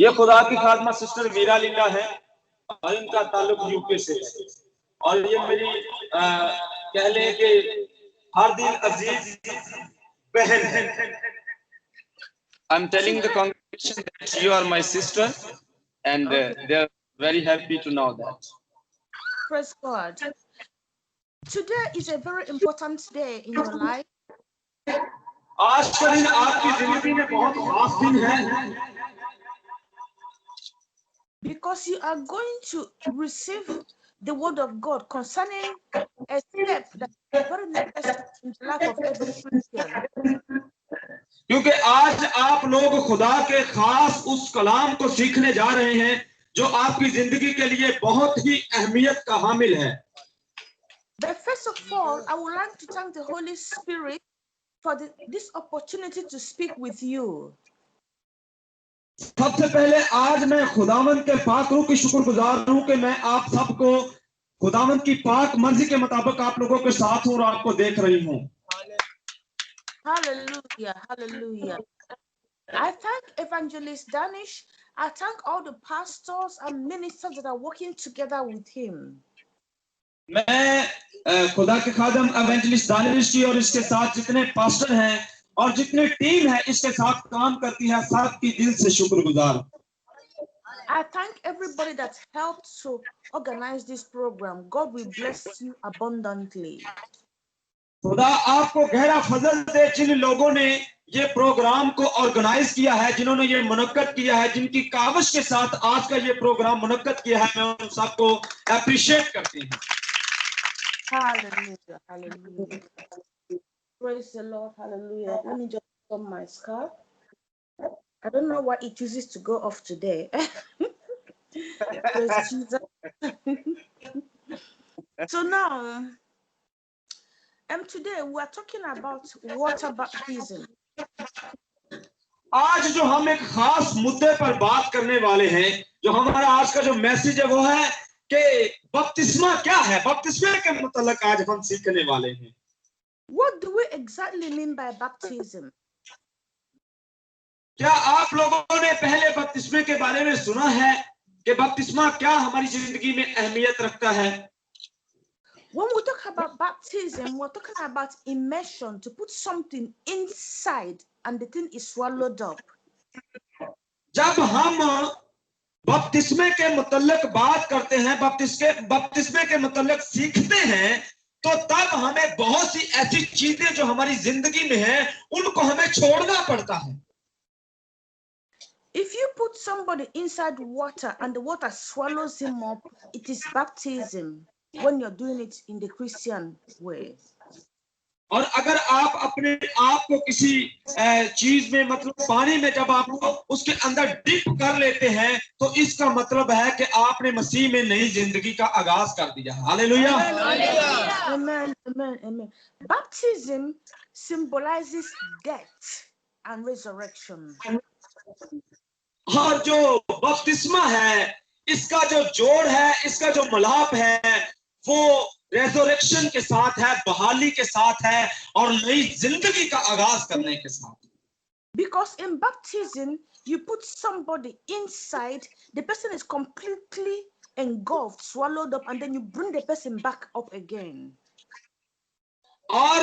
ये खुदा की खादमा सिस्टर मीरा लीला है और इनका ताल्लुक यूके से है और ये मेरी कह लें कि हर दिन अजीज बहन है। I'm telling the congregation that you are my sister and they are very happy to know that. Praise God. Today is a very important day in your life. आज का दिन आपकी जिंदगी में बहुत खास दिन है because you are going to receive the word of God concerning a step that is very necessary in the life of every Christian. क्योंकि आज आप लोग खुदा के खास उस कलाम को सीखने जा रहे हैं जो आपकी जिंदगी के लिए बहुत ही अहमियत का हामिल है। But first of all, I would like to thank the Holy Spirit for this opportunity to speak with you. सबसे पहले आज मैं खुदावंद के पाक रूह की शुक्रगुजार हूं कि मैं आप सबको खुदावंद की पाक मर्जी के मुताबिक आप लोगों के साथ हूं और आपको देख रही हूं। Hallelujah, hallelujah. I thank Evangelist Danish. I thank all the pastors and ministers that are working together with him. मैं खुदा के खादम एवेंजलिस्ट दानिश जी और इसके साथ जितने पास्टर हैं और जितने टीम है इसके साथ काम करती है सबकी दिल से शुक्रगुजार। I thank everybody that helped to organize this program. God will bless you abundantly. खुदा आपको गहरा फजल दे जिन लोगों ने ये प्रोग्राम को ऑर्गेनाइज किया है, जिन्होंने ये मुनक्कद किया है, जिनकी काविश के साथ आज का ये प्रोग्राम मुनक्कद किया है, मैं उन सबको अप्रिशिएट करती हूँ। Hallelujah, hallelujah. Praise the Lord, hallelujah. Let me just put on my scarf. I don't know why it chooses to go off today. Praise Jesus. So now, today we are talking about water baptism. आज जो हम एक खास मुद्दे पर बात करने वाले हैं, जो हमारा आज का जो मैसेज है वो है कि बपतिस्मा क्या है। बपतिस्मे के मुतालिक आज हम सीखने वाले हैं। What do we exactly mean by baptism? क्या आप लोगों ने पहले बपतिस्मे के बारे में सुना है कि बपतिस्मा क्या हमारी जिंदगी में अहमियत रखता है? When we talk about baptism, we're talking about immersion, to put something inside and the thing is swallowed up. जब हम बपतिस्मे के मुतालिक बात करते हैं, बपतिस्मे के मुतालिक सीखते हैं, तो तब हमें बहुत सी ऐसी चीजें जो हमारी जिंदगी में हैं, उनको हमें छोड़ना पड़ता है। If you put somebody inside water and the water swallows him up, it is baptism when you're doing it in the Christian way. और अगर आप अपने आप को किसी चीज में मतलब पानी में जब आप उसके अंदर डिप कर लेते हैं तो इसका मतलब है कि आपने मसीह में नई जिंदगी का आगाज कर दिया। Hallelujah, amen, amen, amen. Baptism symbolizes death and resurrection. और जो बपतिस्मा है, इसका जो जोड़ है, इसका जो मिलाप है, वो रेजरेक्शन के साथ है, बहाली के साथ है और नई जिंदगी का आगाज करने के साथ। Because in baptism you put somebody inside, the person is completely engulfed, swallowed up, and then you bring the person back up again. और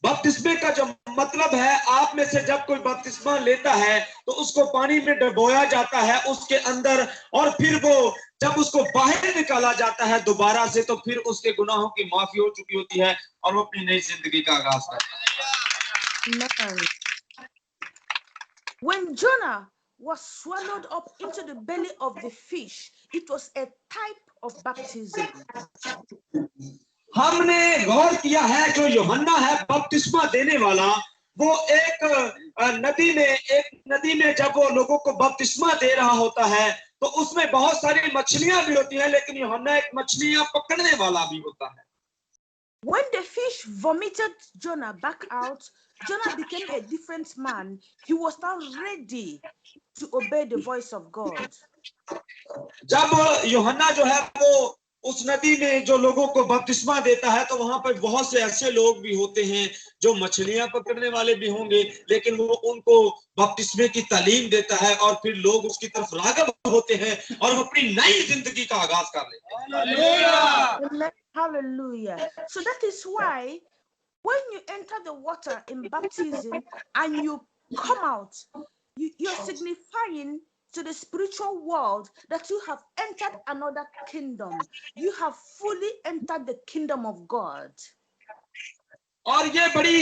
बपतिस्मे का जो मतलब है, आप में से जब कोई बपतिस्मा लेता है तो उसको पानी में डुबोया जाता है उसके अंदर, और फिर वो जब उसको बाहर निकाला जाता है दोबारा से, तो फिर उसके गुनाहों की माफी हो चुकी होती है और वो अपनी नई जिंदगी का आगाज करता है। When Jonah was swallowed up into the belly of the fish, it was a type of baptism. हमने गौर किया है जो यूहन्ना है बपतिस्मा देने वाला, वो एक नदी में जब वो लोगों को बपतिस्मा दे रहा होता है तो उसमें बहुत सारी मछलियां भी होती हैं, लेकिन यूहन्ना एक मछलियां पकड़ने वाला भी होता है। When the fish vomited Jonah back out, Jonah became a different man. He was now ready to obey the voice of God. जब यूहन्ना जो है वो उस नदी में जो लोगों को बपतिस्मा देता है, तो वहां पर बहुत से ऐसे लोग भी होते हैं जो मछलियां पकड़ने वाले भी होंगे, लेकिन वो उनको बपतिस्मे की तालीम देता है और फिर लोग उसकी तरफ राग़ब होते हैं और वो अपनी नई जिंदगी का आगाज कर लेते हैं। Hallelujah. So that is why when you enter the water in baptism and you come out, you're signifying to the spiritual world that you have entered another kingdom. You have fully entered the kingdom of God. और ये बड़ी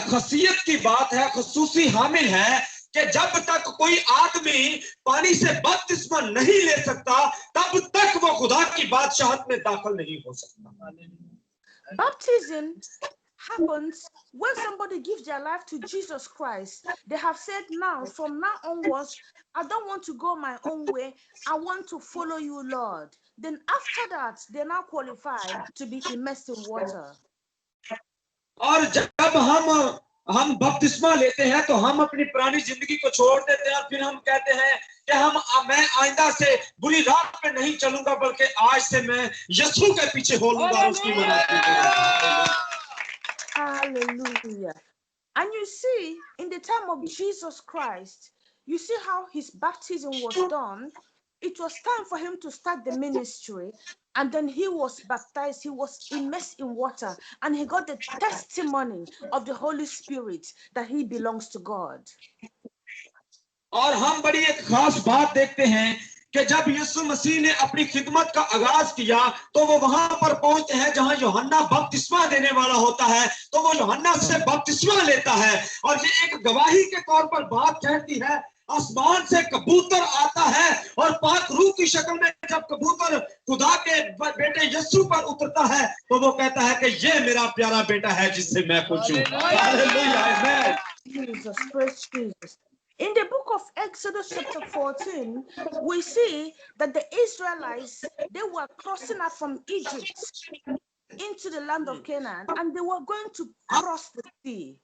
खासियत की बात है, खुसूसी हामिल है कि जब तक कोई आदमी पानी से बपतिस्मा नहीं ले सकता, तब तक वो खुदा की बादशाहत में दाखिल नहीं हो सकता। Baptism happens when somebody gives their life to Jesus Christ. They have said, now, from now onwards, I don't want to go my own way. I want to follow you, Lord. Then after that, they're now qualified to be immersed in water. और जब हम बपतिस्मा लेते हैं, तो हम अपनी पुरानी जिंदगी को छोड़ देते हैं और फिर हम कहते हैं कि मैं आइंदा से बुरी राह पे नहीं चलूंगा, बल्कि आज से मैं यीशु के पीछे हो लूंगा और उसकी मदद करूंगा। Hallelujah. And you see, in the time of Jesus Christ, you see how his baptism was done. It was time for him to start the ministry, and then he was baptized, he was immersed in water, and he got the testimony of the Holy Spirit that he belongs to God. और हम बड़ी एक खास बात देखते हैं कि जब यीशु मसीह ने अपनी खिदमत का आगाज किया, तो वो वहां पर पहुंचते हैं जहां यूहन्ना बपतिस्मा देने वाला होता है, तो वो यूहन्ना से बपतिस्मा लेता है। और ये एक गवाही के तौर पर बात कहती है, आसमान से कबूतर आता है और पाक रूह की शक्ल में जब कबूतर खुदा के बेटे यीशु पर उतरता है, तो वो कहता है कि ये मेरा प्यारा बेटा है जिससे मैं खुश हूं। Hallelujah, Jesus, praise Jesus. In the book of Exodus chapter 14, we see that the Israelites, they were crossing out from Egypt into the land of Canaan, and they were going to cross the sea.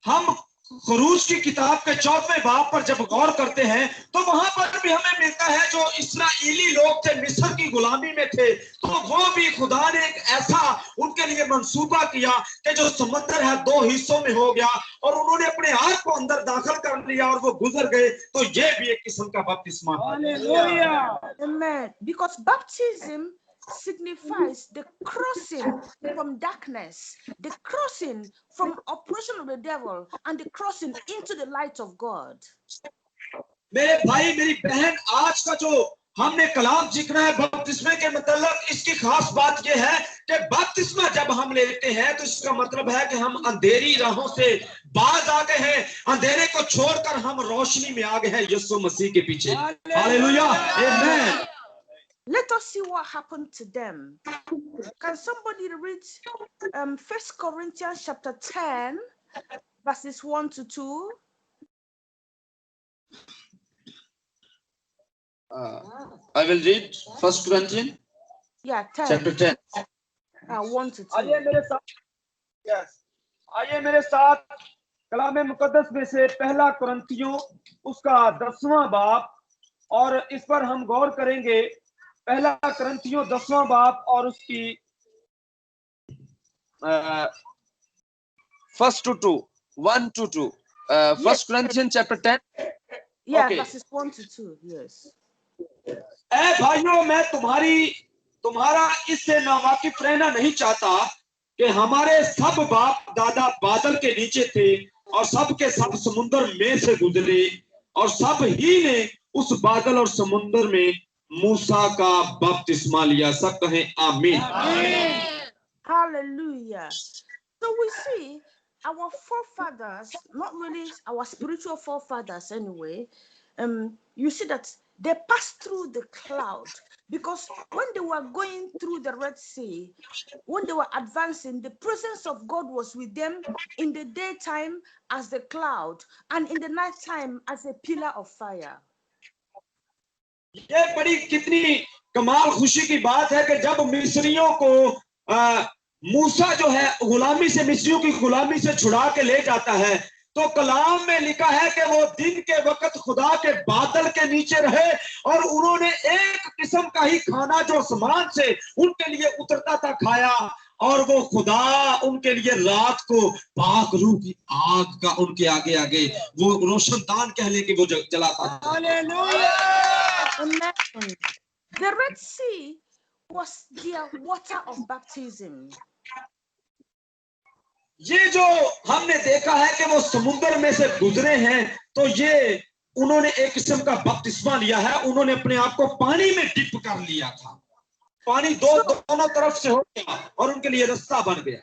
हम खरूज की किताब के 4वें बाब पर जब गौर करते हैं, तो वहां पर भी हमें मिलता है जो इस्राएली लोग थे, मिस्र की गुलामी में थे, तो वो भी खुदा ने एक ऐसा उनके लिए मंसूबा किया कि जो समुद्र है 2 हिस्सों में हो गया और उन्होंने अपने आप को अंदर दाखिल कर लिया और वो गुजर गए। तो ये भी एक किस्म का बपतिस्मा है। Amen. Because baptism signifies the crossing from darkness, the crossing from oppression of the devil, and the crossing into the light of God. मेरे भाई मेरी बहन, आज का जो हमने कलाम सीखना है बपतिस्मे के मतलब, इसकी खास बात यह है कि बपतिस्मा जब हम लेते हैं, तो इसका मतलब है कि हम अंधेरी राहों से बाज आ गए हैं, अंधेरे को छोड़कर हम रोशनी में आ गए हैं यीशु मसीह के पीछे। हालेलुया, आमीन। Let us see what happened to them. Can somebody read 1 Corinthians chapter 10, verses 1 to 2? I will read 1 Corinthians chapter 10. 1 to 2. आइए मेरे साथ कलाम मुकद्दस में से पहला कुरिन्थियों उसका 10वां बाब, और इस पर हम गौर करेंगे। पहला कुरिन्थियों 10वां बाब और उसकी 1 to 2. 1 to 2. 1 Yes. Corinthians chapter 10. Yeah, Okay. verses 1 to 2. Yes. ऐ भाइयों, मैं तुम्हारा इससे नावाकिफ रहना नहीं चाहता कि हमारे सब बाप दादा बादल के नीचे थे और सब के सब समुद्र में से गुजरे, और सब ही ने उस बादल और समुद्र में मूसा का बपतिस्मा लिया। सब कहें आमीन। Hallelujah. So we see our forefathers, not really our spiritual forefathers anyway, you see that they passed through the cloud, because when they were going through the Red Sea, when they were advancing, the presence of God was with them in the daytime as the cloud, and in the nighttime as a pillar of fire. ये बड़ी कितनी कमाल खुशी की बात है कि जब मिस्रियों को मूसा जो है गुलामी से, मिस्रियों की गुलामी से छुड़ा के ले जाता है, तो कलाम में लिखा है कि वो दिन के वक्त खुदा के बादल के नीचे रहे और उन्होंने एक किस्म का ही खाना जो आसमान से उनके लिए उतरता था खाया, और वो खुदा उनके लिए रात को पाक रूह की आग का उनके आगे आगे वो रोशनदान कह ले कि वो जलाता था। Amen. The Red Sea was their water of baptism. ये जो हमने देखा है कि वो समुद्र में से गुजरे हैं, तो ये उन्होंने एक किस्म का बपतिस्मा लिया है। उन्होंने अपने आप को पानी में डिप कर लिया था, पानी दोनों तरफ से हो गया और उनके लिए रास्ता बन गया।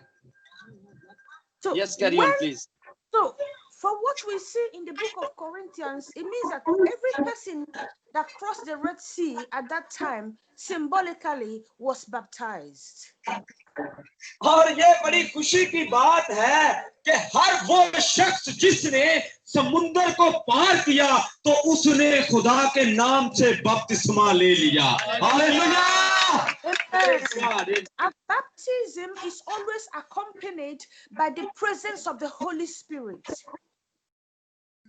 So yes, carry on, please. So for what we see in the book of Corinthians, it means that every person that crossed the Red Sea at that time symbolically was baptized. और ये बड़ी खुशी की बात है कि हर वो शख्स जिसने समुद्र को पार किया तो उसने खुदा के नाम से बपतिस्मा ले लिया। Hallelujah! A baptism is always accompanied by the presence of the Holy Spirit.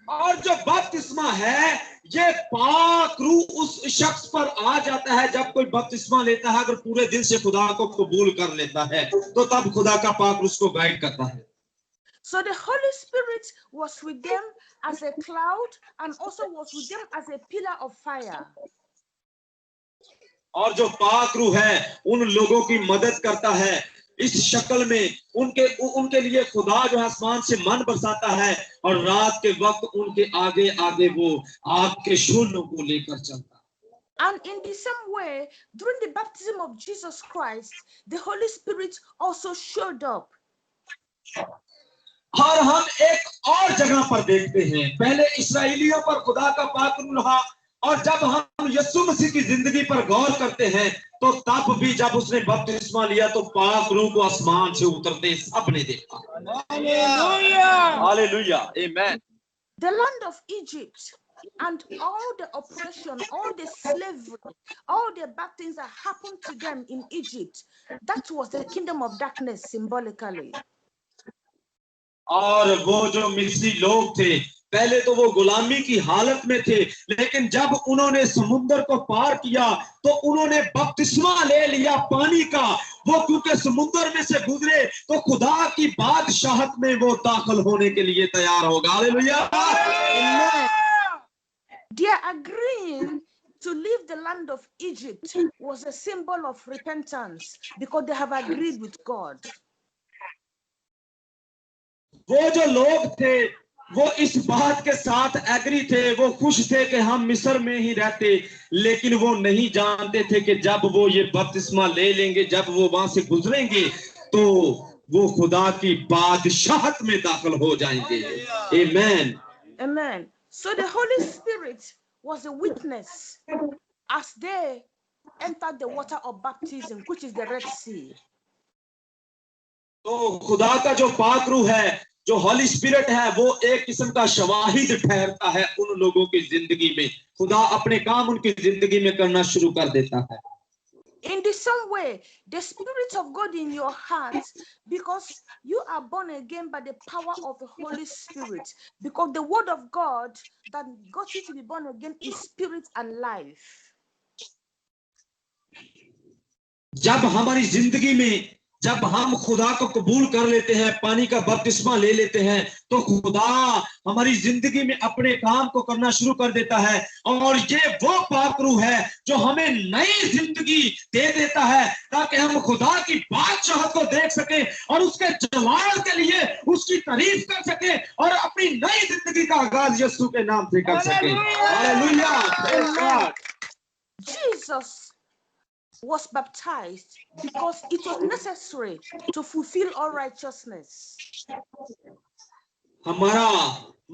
और जो बपतिस्मा है, ये पाक रूह उस शख्स पर आ जाता है जब कोई बपतिस्मा लेता है। अगर पूरे दिल से खुदा को कबूल कर लेता है तो तब खुदा का पाक रूह उसको गाइड करता है। So the Holy Spirit was with them as a cloud and also was with them as a pillar of fire. और जो पाक रूह है उन लोगों की मदद करता है इस शक्ल में। उनके लिए खुदा जो आसमान से मन बरसाता है और रात के वक्त उनके आगे आगे वो आग के शूलों को लेकर चलता है। And in the same way, during the baptism of Jesus Christ, the Holy Spirit also showed up. और हम एक और जगह पर देखते हैं, पहले इस्राएलियों पर खुदा का पाक रूह रहा, और जब हम यीशु मसीह की जिंदगी पर गौर करते हैं तो तब भी जब उसने बपतिस्मा लिया तो पाक रूह को आसमान से उतरते सबने देखा। Hallelujah, amen. The land of Egypt and all the oppression, all the slavery, all the bad things that happened to them in Egypt, that was the kingdom of darkness symbolically. और वो जो मिस्री लोग थे पहले तो वो गुलामी की हालत में थे, लेकिन जब उन्होंने समुद्र को पार किया तो उन्होंने बपतिस्मा ले लिया पानी का। वो क्योंकि समुद्र में से गुजरे तो खुदा की बादशाहत में वो दाखिल होने के लिए तैयार होगा। Hallelujah. Their agreeing to leave the land of Egypt was a symbol of repentance because they have agreed with God. वो जो लोग थे वो इस बात के साथ एग्री थे, वो खुश थे कि हम मिस्र में ही रहते, लेकिन वो नहीं जानते थे कि जब वो ये बपतिस्मा ले लेंगे, जब वो वहां से गुजरेंगे तो वो खुदा की बादशाहत में दाखिल हो जाएंगे। आमेन, आमेन। So the Holy Spirit was a witness as they entered the water of baptism, which is the Red Sea. तो खुदा का जो पाक रूह है, जो हॉली स्पिरिट है, वो एक किस्म का शवाहिद ठहरता है उन लोगों की जिंदगी में। खुदा अपने काम उनकी जिंदगी में करना शुरू कर देता है। In the same way, the Spirit of God in your heart, because you are born again by the power of the Holy Spirit, because the word of God that got you to be born again is spirit and life. जब हमारी जिंदगी में जब हम खुदा को कबूल कर लेते हैं, पानी का बपतिस्मा ले लेते हैं, तो खुदा हमारी जिंदगी में अपने काम को करना शुरू कर देता है। और ये वो पाक रूह है जो हमें नई जिंदगी दे देता है ताकि हम खुदा की बादशाहत को देख सके और उसके जलाल के लिए उसकी तारीफ कर सके और अपनी नई जिंदगी का आगाज यीशु के नाम से कर सके। Hallelujah. Jesus was baptized because it was necessary to fulfill all righteousness. हमारा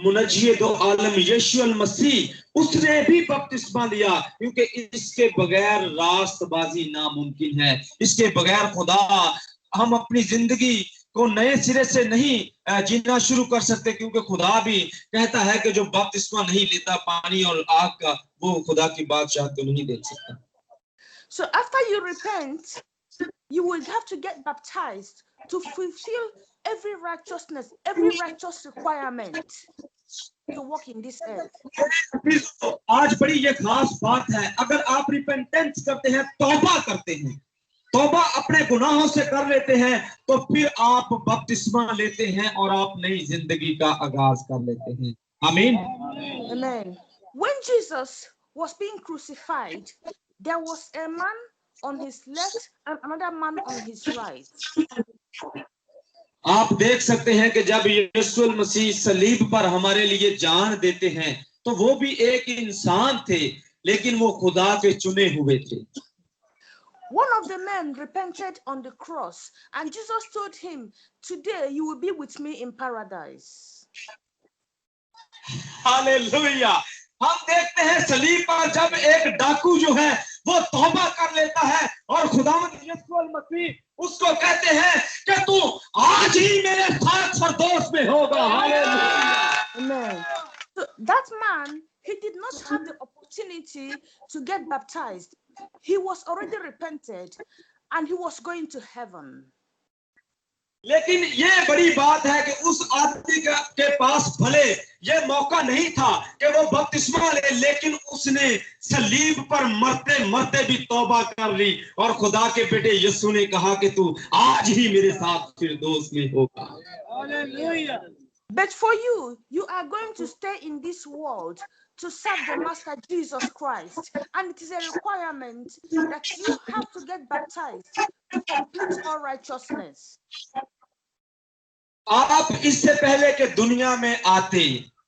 मुनज्जी दो आलम यीशु मसीह उसने भी बपतिस्मा लिया क्योंकि इसके बगैर रास्तबाजी नामुमकिन है। इसके बगैर खुदा हम अपनी जिंदगी को नए सिरे से नहीं जीना शुरू कर सकते, क्योंकि खुदा भी कहता है कि जो बपतिस्मा नहीं लेता पानी और आग का, वो खुदा की बादशाहत को नहीं देख सकता। So after you repent, you will have to get baptized to fulfill every righteousness, every righteous requirement. to walk in this earth. आज बड़ी ये खास बात है, अगर आप रिपेंटेंस करते हैं, तौबा करते हैं, तौबा अपने गुनाहों से कर लेते हैं, तो फिर आप बपतिस्मा लेते हैं और आप नई जिंदगी का आगाज कर लेते हैं. आमीन. Amen. When Jesus was being crucified, there was a man on his left and another man on his right. आप देख सकते हैं कि जब यीशु मसीह सलीब पर हमारे लिए जान देते हैं, तो वो भी एक इंसान थे, लेकिन वो खुदा के चुने हुए थे. One of the men repented on the cross, and Jesus told him, "Today you will be with me in paradise." Hallelujah. हम देखते हैं सलीब पर जब एक डाकू जो है वो तौबा कर लेता है और खुदावंद यीशु मसीह उसको कहते हैं कि तू आज ही मेरे साथ परदोस में होगा. Hallelujah. Amen. So that man, he did not have the opportunity to get baptized. He was already repented and he was going to heaven. लेकिन ये बड़ी बात है कि उस आदमी के पास भले ये मौका नहीं था कि वो बपतिस्मा ले, लेकिन उसने सलीब पर मरते मरते भी तौबा कर ली और खुदा के बेटे यीशु ने कहा कि तू आज ही मेरे साथ फिरदौस में होगा. Hallelujah. But for you, you are going to stay in this world to serve the Master Jesus Christ. And it is a requirement that you have to get baptized to complete all righteousness. आप इससे पहले कि दुनिया में आते,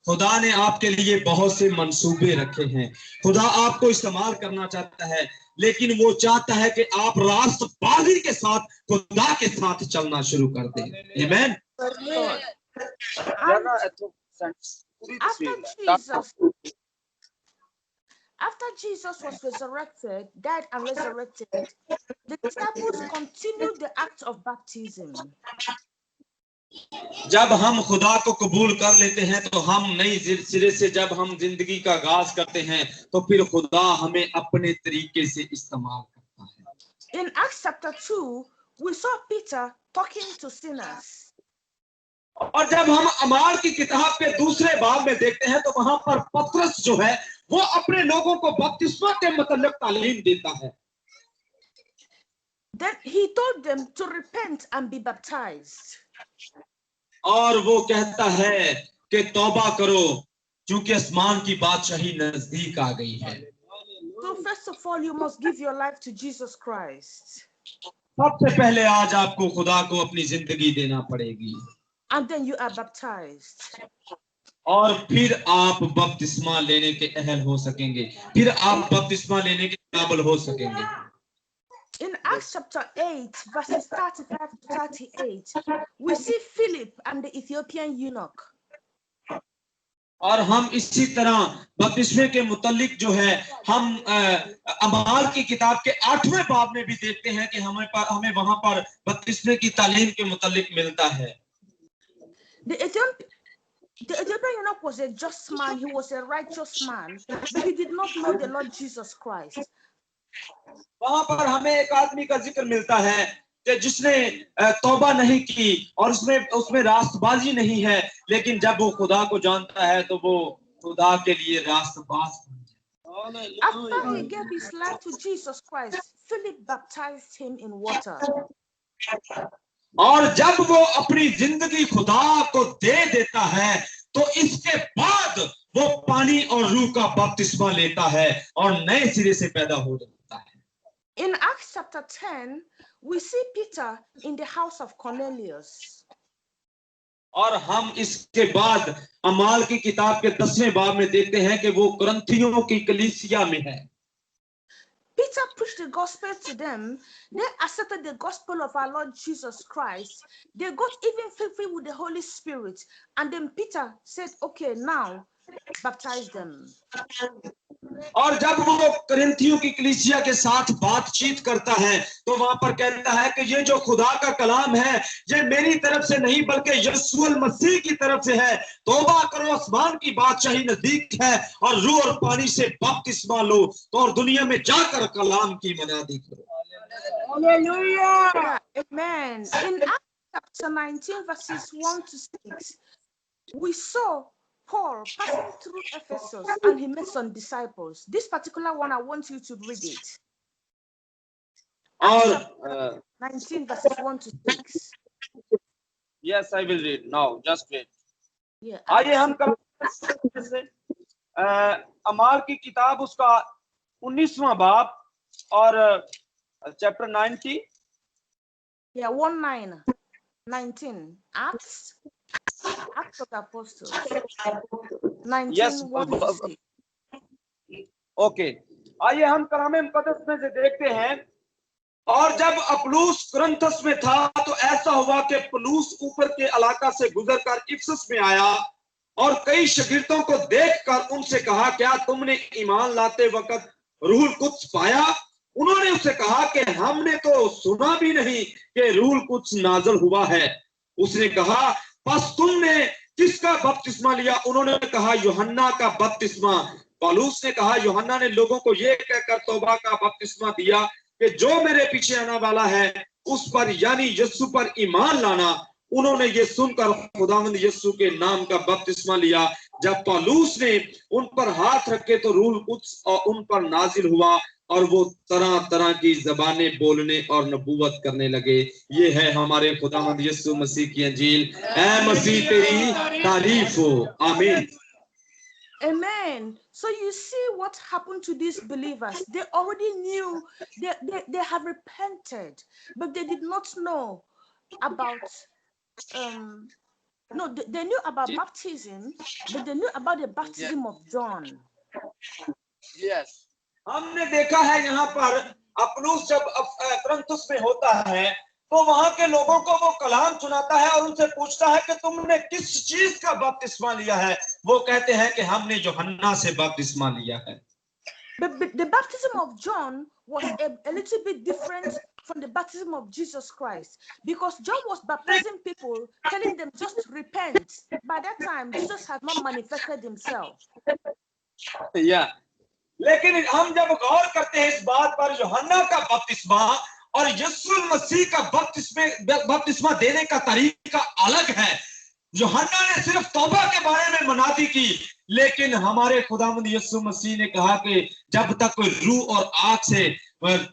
खुदा ने आपके लिए बहुत से मंसूबे रखे हैं. खुदा आपको इस्तेमाल करना चाहता है, लेकिन वो चाहता है कि आप रास्तबाजी के साथ खुदा के साथ चलना शुरू कर दें. आमीन. After Jesus was resurrected, died and resurrected, the disciples continued the act of baptism. जब हम खुदा को कबूल कर लेते हैं, तो हम नई सिरे से जब हम जिंदगी का आगाज करते हैं, तो फिर खुदा हमें अपने तरीके से इस्तेमाल करता है. In Acts chapter 2, we saw Peter talking to sinners. और जब हम अमाल की किताब के दूसरे बाब में देखते हैं, तो वहां पर पतरस जो है वो अपने लोगों को बपतिस्मा के मतलब तालीम देता है. Then he told them to repent and be baptized. और वो कहता है कि तौबा करो, क्योंकि आसमान की बादशाही नजदीक आ गई है. So first of all, you must give your life to Jesus Christ. सबसे पहले आज आपको खुदा को अपनी जिंदगी देना पड़ेगी. And then you are baptized. और फिर आप बपतिस्मा लेने के अहल हो सकेंगे, फिर आप बपतिस्मा लेने के काबिल हो सकेंगे. In Acts chapter 8, verses 35 to 38, we see Philip and the Ethiopian eunuch. और हम इसी तरह बपतिस्मे के मुतालिक जो है हम अमाल की किताब के 8वें बाब में भी देखते हैं कि हमें वहां पर बपतिस्मे की तालीम के मुतालिक मिलता है. The Ethiopian eunuch was a just man, he was a righteous man, but he did not know the Lord Jesus Christ. वहां पर हमें एक आदमी का जिक्र मिलता है कि जिसने तौबा नहीं की और उसमें रास्तबाजी नहीं है, लेकिन जब वो खुदा को जानता है तो वो खुदा के लिए रास्तबाज बन जाता है. After he gave his life to Jesus Christ, Philip baptized him in water. और जब वो अपनी जिंदगी खुदा को दे देता है, तो इसके बाद वो पानी और रूह का बपतिस्मा लेता है और नए सिरे से पैदा हो जाता है. In Acts chapter 10, we see Peter in the house of Cornelius. और हम इसके बाद अमाल की किताब के 10वें बाब में देखते हैं कि वो कुरिन्थियों की कलीसिया में है. Peter preached the gospel to them. They accepted the gospel of our Lord Jesus Christ. They got even filled with the Holy Spirit. And then Peter said, okay, now baptize them. और जब वो कुरिन्थियों की कलीसिया के साथ बातचीत करता है, तो वहां पर कहता है कि ये जो खुदा का कलाम है, ये मेरी तरफ से नहीं बल्कि यीशु मसीह की तरफ से है. तौबा करो, आसमान की बादशाही नजदीक है, और रूह और पानी से बपतिस्मा लो, तो और दुनिया में जाकर कलाम की मनादी करो. Hallelujah. Amen. In Acts chapter 19 verses 1 to 6, we saw Paul passing through Ephesus and he met some disciples. This particular one, I want you to read it. Or 19 verses 1 to 6. Yes, I will read now. Just wait. Yeah. आइए हम अमाल की किताब उसका 19वां बाब और chapter 90. Yeah, 19. Acts of the Apostles. 19. Yes. Okay. आइए हम कलाम मुकद्दस में से देखते हैं. और जब अपुल्लोस कुरिन्थस में था तो ऐसा हुआ कि पौलुस ऊपर के इलाका से गुजरकर इफिसस में आया और कई शागिर्दों को देखकर उनसे कहा, क्या तुमने ईमान लाते वक्त रूहुल कुद्स पाया? उन्होंने उससे कहा कि हमने तो सुना भी नहीं कि रूहुल कुद्स नाज़िल हुआ है. उसने कहा, बस तुमने किसका बपतिस्मा लिया? उन्होंने कहा, यूहन्ना का बपतिस्मा. पौलुस ने कहा, यूहन्ना ने लोगों को यह कहकर तौबा का बपतिस्मा दिया कि जो मेरे पीछे आने वाला है उस पर यानी यीशु पर ईमान लाना. उन्होंने ये सुनकर खुदावंद यीशु के नाम का बपतिस्मा लिया. जब पौलुस ने उन पर हाथ रखे तो रूहुल कुद्स उन पर नाजिल हुआ और वो तरह तरह की ज़बानें बोलने और नबूवत करने लगे. ये है हमारे खुदावंद यीशु मसीह की इंजील. ऐ मसीह तेरी तारीफ हो. आमीन. Amen. So you see what happened to these believers. They already knew, they have repented, but they did not know about, they knew about baptism, but they knew about the baptism of John. Yes. हमने देखा है यहाँ पर Apollos जब कुरिन्थस में होता है तो वहां के लोगों को वो कलाम सुनाता है और उनसे पूछता है कि तुमने किस चीज का बपतिस्मा लिया है? वो कहते हैं कि हमने यूहन्ना से बपतिस्मा लिया है. But the baptism of John was a little bit different from the baptism of Jesus Christ, because John was baptizing people, telling them just to repent. By that time, Jesus had not manifested himself. Yeah. लेकिन हम जब गौर करते हैं इस बात पर, यूहन्ना का बपतिस्मा और यीशु मसीह का बपतिस्मा देने का तरीका अलग है. यूहन्ना ने सिर्फ तौबा के बारे में मनाती की, लेकिन हमारे खुदावंद यीशु मसीह ने कहा कि जब तक कोई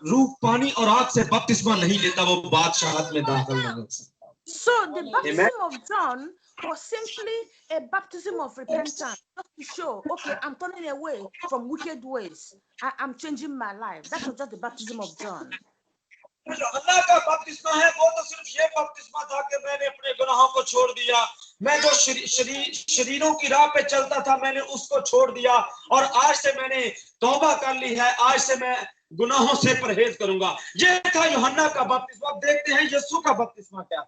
रूह पानी और आग से बपतिस्मा नहीं लेता वो बादशाहत में दाखिल नहीं हो सकता. So the baptism of John was simply a baptism of repentance, just to show, okay, I'm turning away from wicked ways. I'm changing my life. That was just the baptism of John. यूहन्ना का बपतिस्मा है वो तो सिर्फ ये बपतिस्मा था कि मैंने अपने गुनाहों को छोड़ दिया. मैं जो शरीरों की राह पे चलता था मैंने उसको छोड़ दिया और आज से मैंने तौबा कर ली है. आज से मैं गुनाहों से परहेज करूंगा. ये था यूहन्ना का बपतिस्मा. अब देखते हैं यीशु का बपतिस्मा क्या है.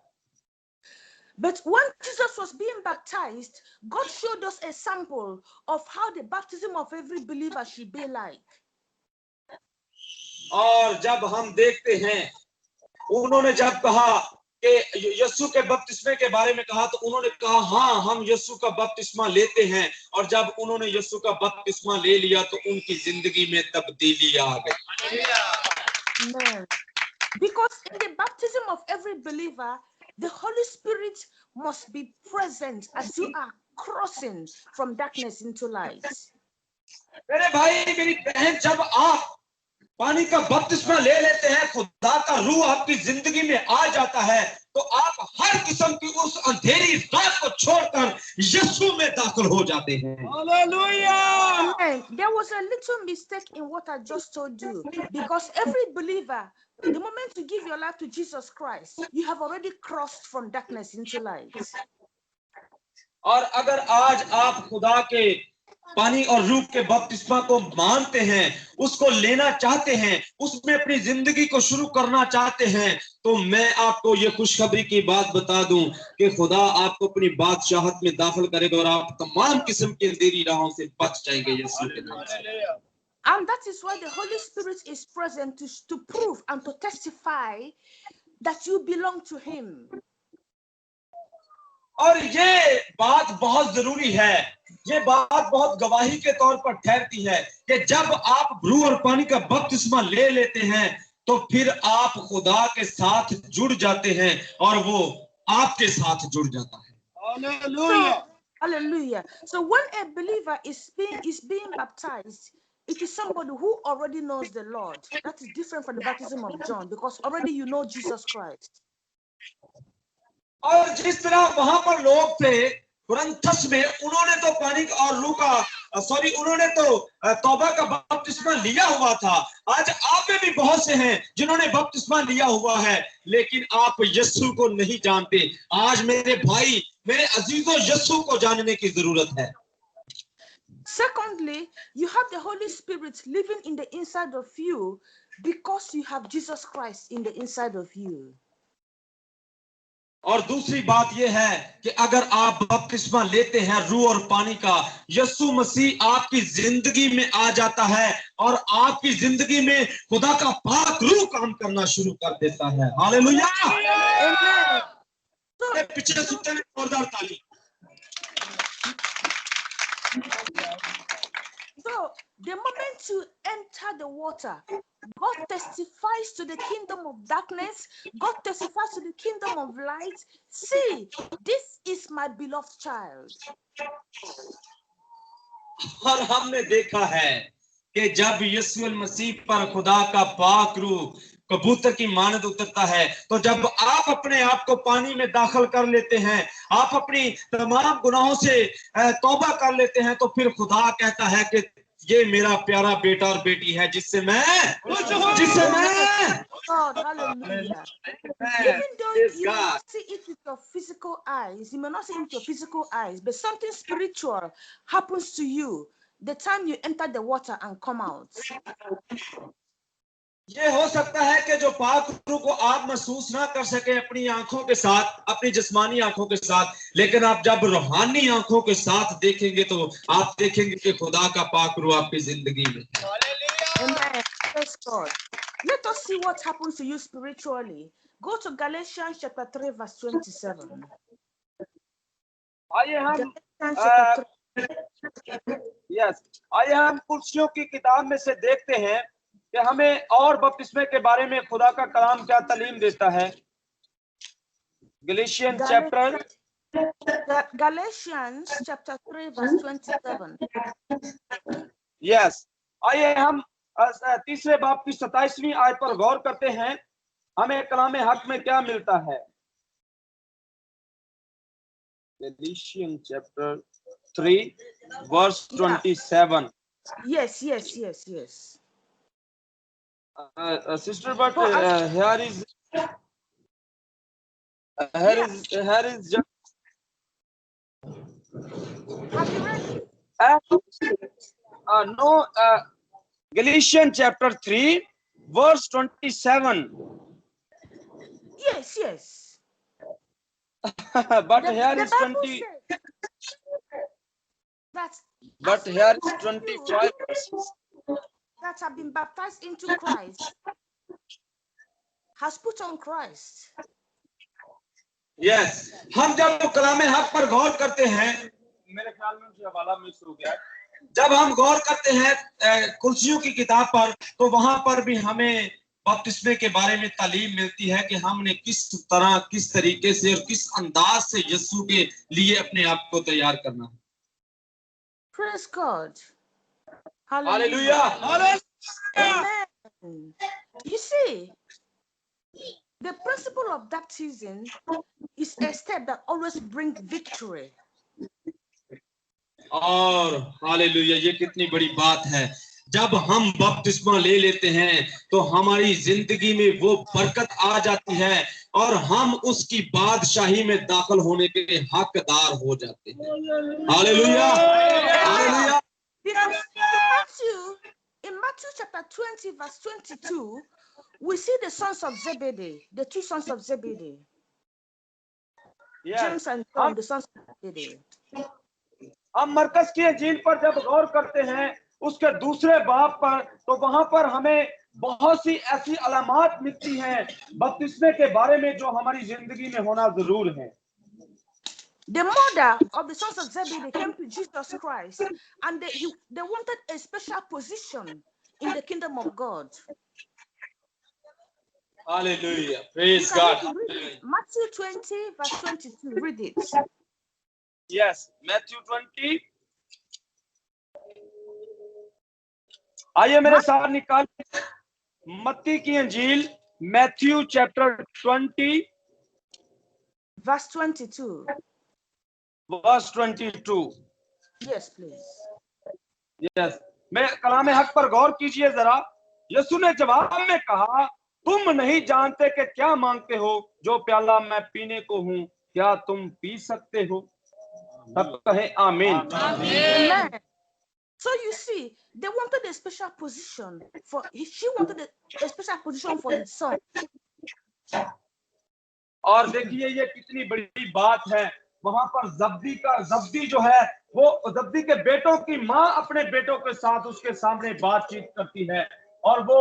But when Jesus was being baptized, God showed us a sample of how the baptism of every believer should be like. और जब हम देखते हैं, उन्होंने जब कहा कि यीशु के बपतिस्मे के बारे में कहा तो उन्होंने कहा, हाँ हम यीशु का बपतिस्मा लेते हैं. और जब उन्होंने यीशु का बपतिस्मा ले लिया तो उनकी जिंदगी में तब्दीली आ गई. Because in the baptism of every believer, the Holy Spirit must be present as you are crossing from darkness into light. मेरे भाई मेरी बहन, जब आप पानी का बपतिस्मा ले लेते हैं, खुदा का रूह आपकी जिंदगी में आ जाता है, तो आप हर किस्म की उस अंधेरी रात को छोड़कर यीशु में दाखिल हो जाते हैं. Amen. There was a little mistake in what I just told you, because every believer, the moment you give your life to Jesus Christ, you have already crossed from darkness into light. और अगर आज आप खुदा के पानी और रूह के बपतिस्मा को मानते हैं, उसको लेना चाहते हैं, उसमें अपनी जिंदगी को शुरू करना चाहते हैं, तो मैं आपको ये खुशखबरी की बात बता दूं कि खुदा आपको अपनी बादशाहत में दाखिल करेगा और आप तमाम किस्म की अंधेरी राहों से बच जाएंगे यीशु के नाम से. And that is why the Holy Spirit is present to prove and to testify that you belong to Him. और ये बात बहुत जरूरी है, ये बात बहुत गवाही के तौर पर ठहरती है कि जब आप रूह और पानी का बपतिस्मा ले लेते हैं तो फिर आप खुदा के साथ जुड़ जाते हैं और वो आपके साथ जुड़ जाता है. So, Hallelujah. So when a believer is being baptized, it is somebody who already knows the Lord. That is different from the baptism of John, because already you know Jesus Christ. और जिस तरह वहां पर लोग थे कुरिन्थस में, उन्होंने तो पानी और उन्होंने तो तौबा का बपतिस्मा लिया हुआ था। आज आप में भी बहुत से हैं जिन्होंने बपतिस्मा लिया हुआ है, लेकिन आप यीशु को नहीं जानते। आज मेरे भाई, मेरे अजीजों, यीशु को जानने की जरूरत है। Secondly, you have the Holy Spirit living in the inside of you because you have Jesus Christ in the inside of you. और दूसरी बात यह है कि अगर आप बपतिस्मा लेते हैं रूह और पानी का, यीशु मसीह आपकी जिंदगी में आ जाता है और आपकी जिंदगी में खुदा का पाक रूह काम करना शुरू कर देता है। हालेलुया। पीछे सुनते हैं जोरदार ताली। So the moment you enter the water, God testifies to the kingdom of darkness. God testifies to the kingdom of light. See, this is my beloved child. और हमने देखा है कि जब यीशु मसीह पर खुदा का पाक रूह कबूतर की मानद उतरता है, तो जब आप अपने आप को पानी में दाखिल कर लेते हैं, आप अपनी तमाम गुनाहों से तौबा कर लेते हैं, तो फिर खुदा कहता है कि ये मेरा प्यारा बेटा और बेटी है जिससे मैं God, hallelujah. Even though you may not see it with your physical eyes, you may not see it with your physical eyes, but something spiritual happens to you the time you enter the water and come out. ये हो सकता है कि जो पाक रूह को आप महसूस ना कर सके अपनी आंखों के साथ, अपनी जिस्मानी आंखों के साथ, लेकिन आप जब रूहानी आंखों के साथ देखेंगे तो आप देखेंगे कि खुदा का पाक रूह आपकी जिंदगी में। Amen. Praise God. Let us see what happens to you spiritually. Go to Galatians chapter 3 verse 27. आइए हम कुर्सियों की किताब में से देखते हैं कि हमें और बपतिस्मे के बारे में खुदा का कलाम क्या तालीम देता है। Galatians chapter 3 verse 27. Yes. आइए हम तीसरे बाब की 27वीं आयत पर गौर करते हैं, हमें कलाम हक में क्या मिलता है। Galatians chapter 3 verse 27. Yes. Sister, but here is just have you read it? No, Galatians chapter 3 verse 27. Yes. But here is 20. But here is 25 verses. That have been baptized into Christ has put on Christ. Yes. हम जब कलाम हक पर गौर करते हैं, मेरे ख्याल में मुझे हवाला मिस हो गया, जब हम गौर करते हैं कुर्सियों की किताब पर, तो वहां पर भी हमें बपतिस्मे के बारे में तालीम मिलती है कि हमने किस तरह, किस तरीके से और किस अंदाज से यीशु के लिए अपने आप को तैयार करना है। Praise God. Hallelujah. Amen. You see, the principle of baptism is a step that always brings victory. और हालेलुया, ये कितनी बड़ी बात है। जब हम बपतिस्मा ले लेते हैं तो हमारी जिंदगी में वो बरकत आ जाती है और हम उसकी बादशाही में दाखिल होने के हकदार हो जाते हैं। Hallelujah, hallelujah. In Matthew chapter 20 verse 22, we see the sons of Zebedee, the two sons of Zebedee. Yes. James and John, the sons of Zebedee. हम मरकस की इंजील पर जब गौर करते हैं उसके दूसरे बाब पर, तो वहां पर हमें बहुत सी ऐसी अलामात मिलती हैं बपतिस्मे के बारे में जो हमारी जिंदगी में होना जरूर है। The mother of the sons of Zebedee came to Jesus Christ, and they wanted a special position in the kingdom of God. Hallelujah. Praise God. Matthew 20 verse 22. Read it. Yes, Matthew 20. आइए मेरे साथ निकाल मत्ती की अंजील Matthew chapter 20 verse 22. verse 22. Yes, please. Yes. मैं कलाम हक पर गौर कीजिए जरा। यीशु ने जवाब में कहा, तुम नहीं जानते कि क्या मांगते हो, जो प्याला मैं पीने को हूं क्या तुम पी सकते हो? तब कहे आमीन। Amen. So you see, they wanted a special position for. She wanted a special position for his son. और देखिए ये कितनी बड़ी बात है। वहां पर जब्दी जो है वो जब्दी के बेटों की माँ अपने बेटों के साथ उसके सामने बातचीत करती है और वो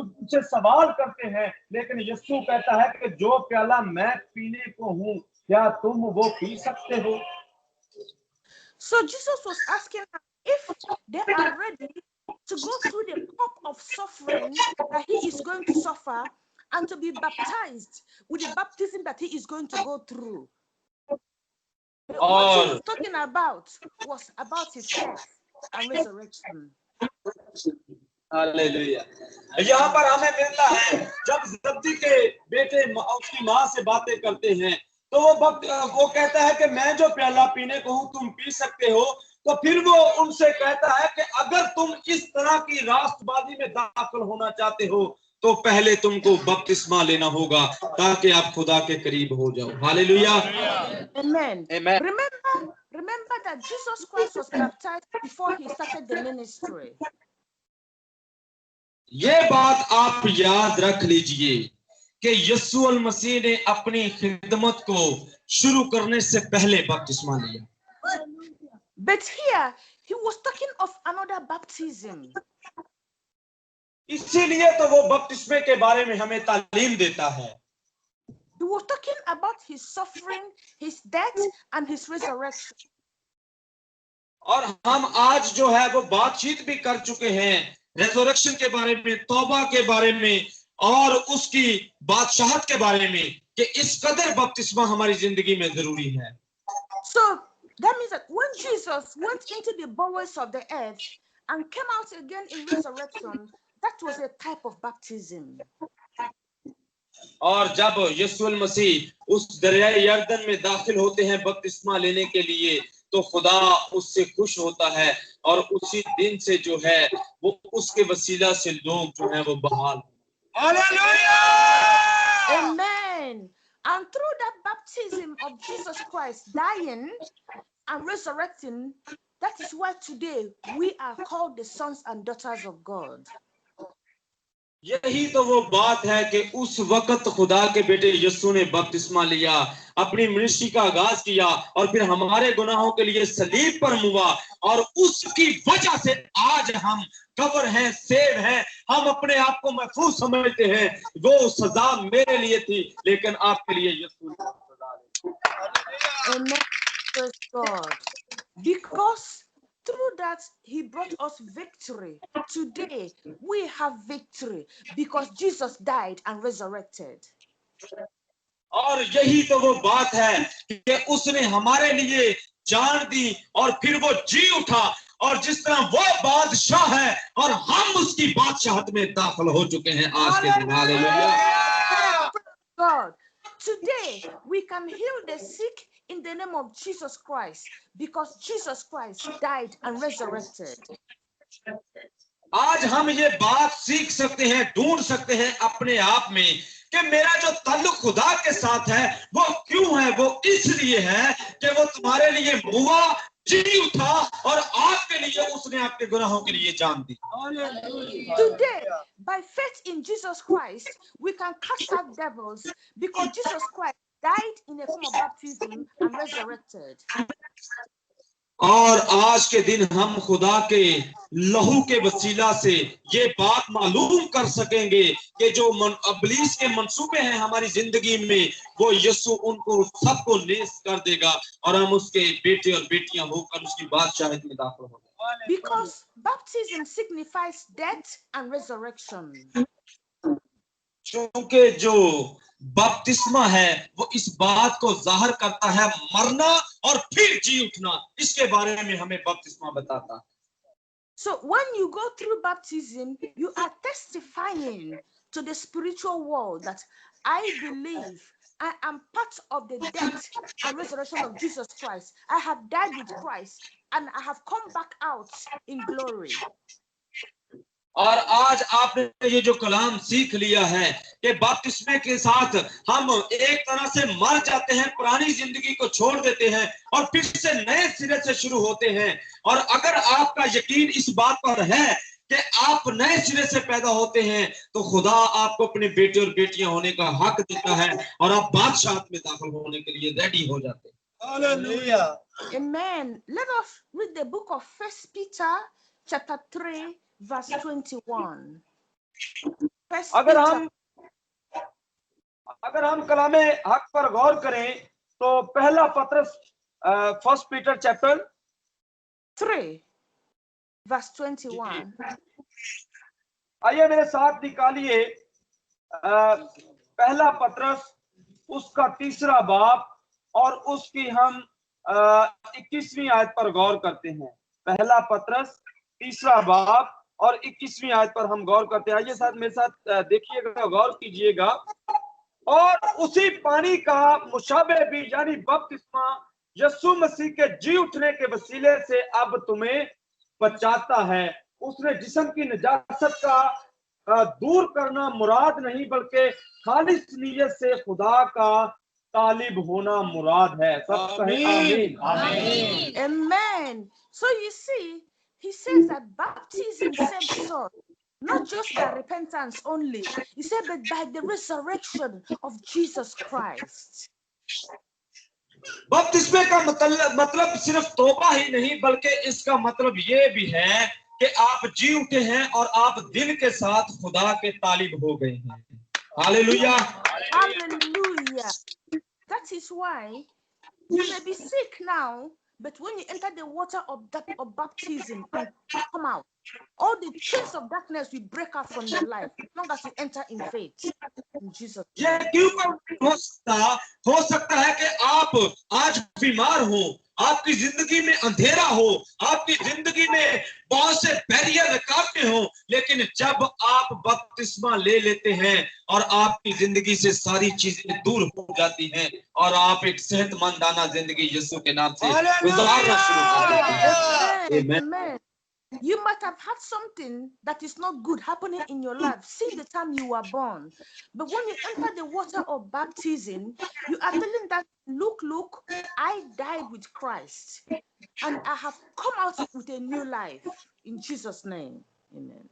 उससे सवाल करते हैं, लेकिन यीशु कहता है कि जो प्याला मैं पीने को हूं क्या तुम वो पी सकते हो? So Jesus was asking her if they are ready to go through the cup of suffering that he is going to suffer and to be baptized with the baptism that he is going to go through. What he was talking about was about his death and resurrection. Hallelujah. यहाँ पर हमें मिलता है जब जब्दी के बेटे उसकी माँ से बातें करते हैं तो वो कहता है कि मैं जो प्याला पीने को हूं तुम पी सकते हो। तो फिर वो उनसे कहता है कि अगर तुम इस तरह की राष्ट्रवादी में दाखिल होना चाहते हो तो पहले तुमको बपतिस्मा लेना होगा ताकि आप खुदा के करीब हो जाओ। Hallelujah. Amen. Remember that Jesus Christ was baptized before he started the ministry. ये बात आप याद रख लीजिए कि यीशु अल मसीह ने अपनी खिदमत को शुरू करने से पहले बपतिस्मा लिया। But here he was talking of another baptism. इसीलिए तो वो बपतिस्मे के बारे में हमें तालीम देता है। He was talking about his suffering, his death and his resurrection. और हम आज जो है वो बातचीत भी कर चुके हैं रेजरेक्शन के बारे में, तौबा के बारे में और उसकी बादशाहत के बारे में कि इस कदर बपतिस्मा हमारी जिंदगी में जरूरी है। So that means that when Jesus went into the bowels of the earth and came out again in resurrection, that was a type of baptism. और जब यीशु मसीह उस दरियाए यरदन में दाखिल होते हैं बपतिस्मा लेने के लिए तो खुदा उससे खुश होता है और उसी दिन से जो है वो उसके वसीला से लोग जो है वो बहाल। Hallelujah! Amen. And through that baptism of Jesus Christ dying and resurrecting, that is why today we are called the sons and daughters of God. यही तो वो बात है कि उस वक्त खुदा के बेटे यीशु ने बपतिस्मा लिया, अपनी मिनिस्ट्री का आगाज किया और फिर हमारे गुनाहों के लिए सलीब पर मुआ और उसकी वजह से आज हम कवर हैं, सेव हैं, हम अपने आप को महफूज समझते हैं। वो सजा मेरे लिए थी लेकिन आपके लिए यीशु ने सजा दी। Amen. Praise God. Because through that he brought us victory. Today we have victory because Jesus died and resurrected. और यही तो वो बात है कि उसने हमारे लिए जान दी और फिर वो जी उठा और जिस तरह वो बादशाह है और हम उसकी बादशाहत में दाखिल हो चुके हैं आज के दिन। Hallelujah. God, today we can heal the sick in the name of Jesus Christ because Jesus Christ died and resurrected. आज हम ये बात सीख सकते हैं, ढूंढ सकते हैं अपने आप में कि मेरा जो ताल्लुक खुदा के साथ है वो क्यों है? वो इसलिए है कि वो तुम्हारे लिए मुआ, जी उठा और आपके लिए उसने आपके गुनाहों के लिए जान दी। Today, by faith in Jesus Christ, we can cast out devils because Jesus Christ died in a form of baptism and resurrected. और आज के दिन हम खुदा के लहू के वसीला से ये बात मालूम कर सकेंगे कि जो इब्लीस के मंसूबे हैं हमारी जिंदगी में वो यीशु उनको सबको नेस्त कर देगा और हम उसके बेटे और बेटियां होकर उसकी बादशाहत में दाखिल होंगे। Because baptism signifies death and resurrection. क्योंकि जो बपतिस्मा है वो इस बात को जाहिर करता है, मरना और फिर जी उठना, इसके बारे में हमें बपतिस्मा बताता है। So when you go through baptism, you are testifying to the spiritual world that I believe I am part of the death and resurrection of Jesus Christ. I have died with Christ and I have come back out in glory. और आज आपने ये जो कलाम सीख लिया है कि बपतिस्मे के साथ हम एक तरह से मर जाते हैं, पुरानी जिंदगी को छोड़ देते हैं और फिर से नए सिरे से शुरू होते हैं। और अगर आपका यकीन इस बात पर है कि आप नए सिरे से पैदा होते हैं, तो खुदा आपको अपने बेटे और बेटियां होने का हक देता है और आप बादशाह में दाखिल होने के लिए रेडी हो जाते हैं। Hallelujah. Amen. Let us read the book of 1 Peter chapter 3 verse 21. अगर हम कलामे हक पर गौर करें तो पहला पत्रस 1 पीटर चैप्टर 3 verse 21. आइए मेरे साथ निकालिए पहला पत्रस उसका 3रा बाब और उसकी हम 21वीं आयत पर गौर करते हैं। पहला पत्रस 3रा बाब और 21वीं आयत पर हम गौर करते हैं। आइए साथ मेरे साथ देखिएगा, गौर कीजिएगा। और उसी पानी का मुशाबे भी यानी बपतिस्मा यीशु मसीह के जी उठने के वसीले से अब तुम्हें बचाता है। उसने जिस्म की नजासत का दूर करना मुराद नहीं, बल्कि खालिस नीयत से खुदा का तालिब होना मुराद है। सब कहें आमीन। आमीन। Amen. So you see, he says that baptism saves us, not just by repentance only. He said, but by the resurrection of Jesus Christ. बपतिस्मे का मतलब सिर्फ तौबा ही नहीं, बल्कि इसका मतलब ये भी है कि आप जी उठे हैं और आप दिल के साथ खुदा के तालिब हो गए हैं। Hallelujah, hallelujah. That is why you may be sick now, but when you enter the water of baptism and come out, all the chains of darkness will break out from your life as long as you enter in faith in Jesus. ये क्यों हो सकता है कि आप आज बीमार हो, आपकी जिंदगी में अंधेरा हो, आपकी जिंदगी में बहुत से बैरियर रुकावटें हो, लेकिन जब आप बपतिस्मा ले लेते हैं और आपकी जिंदगी से सारी चीजें दूर हो जाती हैं और आप एक सेहतमंदाना जिंदगी यीशु के नाम से गुजारना शुरू कर देते हैं। आमीन। You might have had something that is not good happening in your life since the time you were born. But when you enter the water of baptism, you are telling that, look, I died with Christ and I have come out with a new life in Jesus' name. Amen.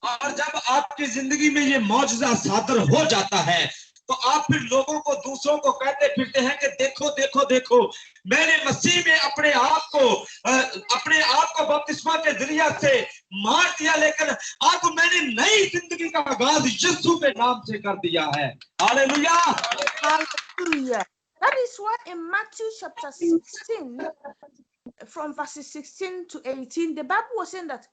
और जब आपकी जिंदगी में ये मौजूदा सादर हो जाता है, तो आप फिर लोगों को, दूसरों को कहते फिरते हैं कि देखो देखो देखो, मैंने मसीह में अपने आप को बपतिस्मा के जरिया से मार दिया, लेकिन अब मैंने नई जिंदगी का आगाज यीशु के नाम से कर दिया है। Hallelujah, hallelujah. That is why in Matthew chapter 16 from verses 16 to 18 the Bible was saying that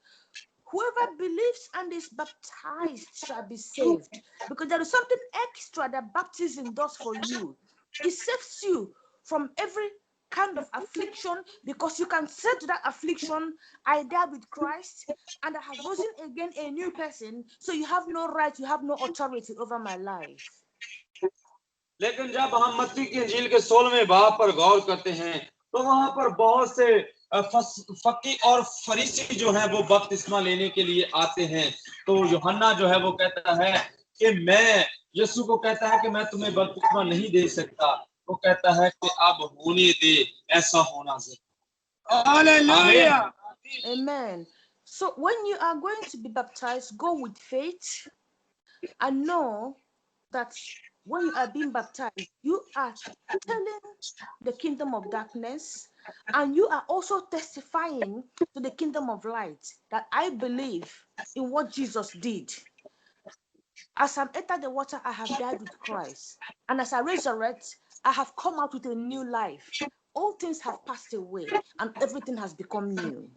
whoever believes and is baptized shall be saved, because there is something extra that baptism does for you. It saves you from every kind of affliction, because you can say to that affliction, I died with Christ and I have risen again a new person, so you have no right, you have no authority over my life. लेकिन जब हम मत्ती की इंजील के 16वें बाब पर गौर करते हैं, तो वहां पर बहुत से फकी और फरीसी जो है वो बपतिस्मा लेने के लिए आते हैं। तो यूहन्ना जो है वो कहता है कि मैं, यीशु को कहता है कि मैं तुम्हें बपतिस्मा नहीं दे सकता, वो कहता है कि अब होने दे, ऐसा होना चाहिए। Hallelujah, amen. So when you are going to be baptized, go with faith and know that when you are being baptized, you are telling the kingdom of darkness, and you are also testifying to the kingdom of light that I believe in what Jesus did. As I enter the water, I have died with Christ, and as I resurrect, I have come out with a new life. All things have passed away, and everything has become new.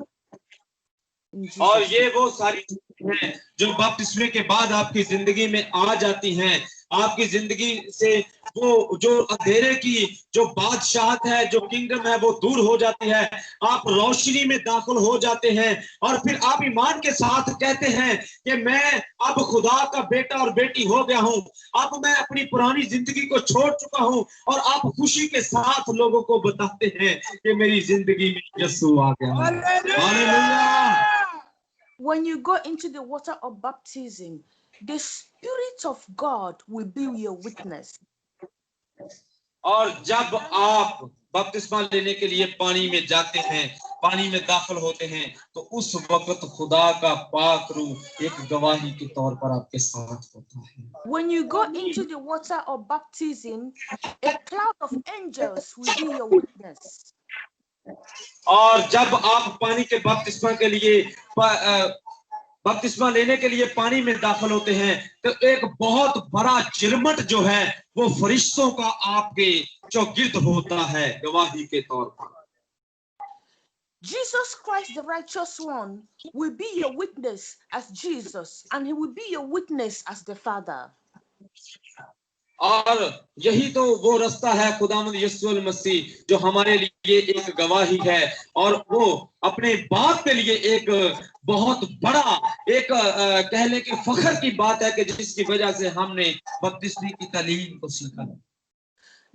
और ये वो सारी हैं जो बपतिस्मे के बाद आपकी जिंदगी में आ जाती हैं। आपकी जिंदगी से वो जो अंधेरे की जो बादशाहत है, जो किंगडम है, वो दूर हो जाती है। आप रोशनी में दाखिल हो जाते हैं और फिर आप ईमान के साथ कहते हैं कि मैं अब खुदा का बेटा और बेटी हो गया हूं, अब मैं अपनी पुरानी जिंदगी को छोड़ चुका हूं, और आप खुशी के साथ लोगों को बताते हैं कि मेरी जिंदगी में यीशु आ गया है। Hallelujah. When you go into the water of baptism, the Spirit of God will be your witness. और जब आप बपतिस्मा लेने के लिए पानी में जाते हैं, पानी में दाखिल होते हैं, तो उस वक्त खुदा का पाक रूह एक गवाही के तौर पर आपके साथ होता है। When you go into the water of baptism, a cloud of angels will be your witness. और जब आप पानी के बपतिस्मा के लिए बपतिस्मा लेने के लिए पानी में दाखिल होते हैं, तो एक बहुत बड़ा चिरमट जो है वो फरिश्तों का आपके चौगिर्द होता है गवाही के तौर पर। Jesus Christ, the righteous one, will be your witness as Jesus, and he will be your witness as the Father. और यही तो वो रास्ता है खुदावंद यीशु मसीह जो हमारे लिए एक गवाही है, और वो अपने बाप के लिए एक बहुत बड़ा एक कह ले कि फख्र की बात है कि जिसकी वजह से हमने बपतिस्मे की तालीम को सीखा।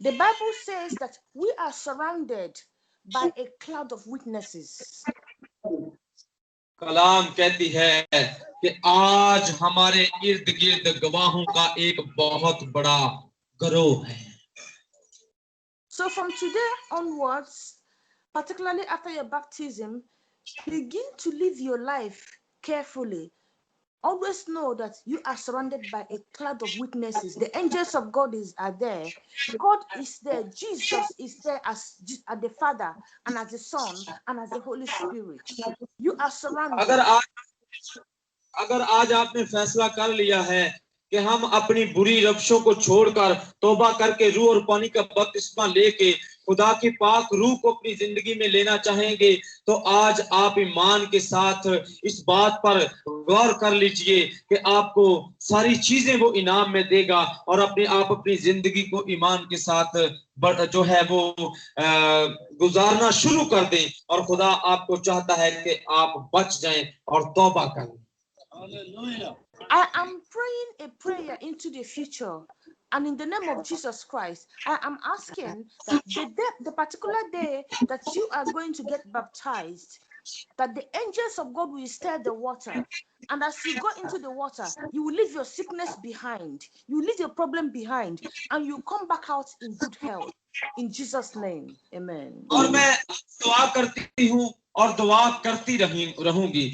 The Bible says that we are surrounded by a cloud of witnesses. कलाम कहती है कि आज हमारे इर्द गिर्द गवाहों का एक बहुत बड़ा गिरोह है। So from today onwards, particularly after your baptism, begin to live your life carefully. Always know that you are surrounded by a cloud of witnesses. The angels of God are there. God is there. Jesus is there as the Father and as the Son and as the Holy Spirit. You are surrounded. अगर आज आपने फैसला कर लिया है कि हम अपनी बुरी रविशों को छोड़कर तौबा करके रूह और पानी का बपतिस्मा लेके खुदा की पाक रूह को अपनी जिंदगी में लेना चाहेंगे, तो आज आप ईमान के साथ इस बात पर गौर कर लीजिए कि आपको सारी चीजें वो इनाम में देगा, और आप अपनी जिंदगी को ईमान के साथ जो है वो गुजारना शुरू कर दें, और खुदा आपको चाहता है कि आप बच जाएं और तौबा करें। I am praying a prayer into the future, and in the name of Jesus Christ, I am asking that the particular day that you are going to get baptized, that the angels of God will stir the water, and as you go into the water, you will leave your sickness behind, you leave your problem behind, and you come back out in good health. In Jesus' name, amen. और मैं दुआ करती हूँ और दुआ करती रहूंगी।